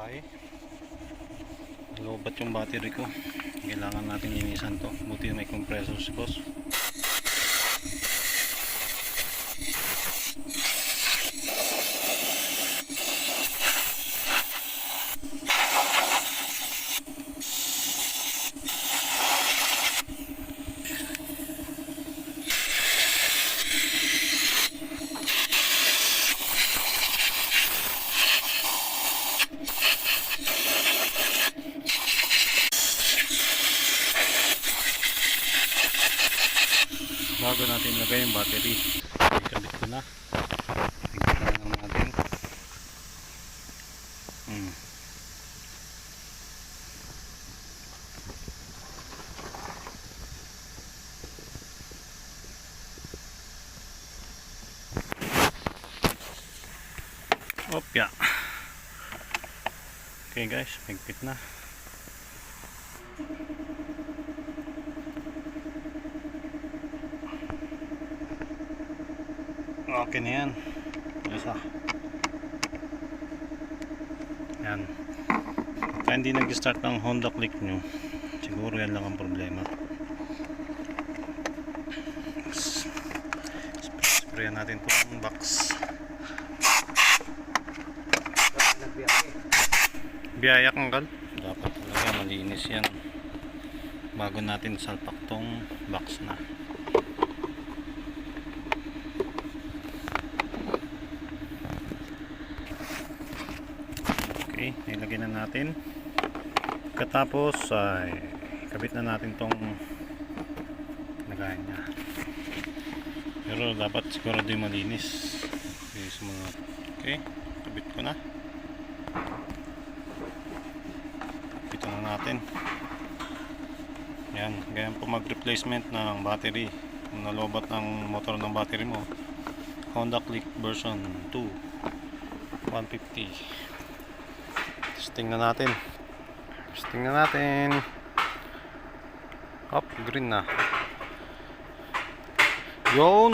bahay. Lobat yung battery ko. Kailangan natin linisan to. Buti may compressor si boss. Bago natin lagay yung battery, ikabit ko na. Tingnan lang natin. Opya. Okay guys, higpit na. Okay na yan. Isa. Yan. Kaya hindi nag-start ng Honda Click nyo, siguro yan lang ang problema. Sprayan natin itong box. Biyayak ang kal. Dapat talaga malinis yan bago natin salpak tong box na. Okay, nilagay na natin. Katapos ay kabit na natin tong lagayan niya. Pero dapat siguro din malinis. Okay, kabit ko na. Kabit na natin. Yan, ganyan po mag-replacement ng battery. Kung nalobat ng motor ng battery mo, Honda Click version 2 150. Testing na natin. Testing na natin. Up, green na. Yun.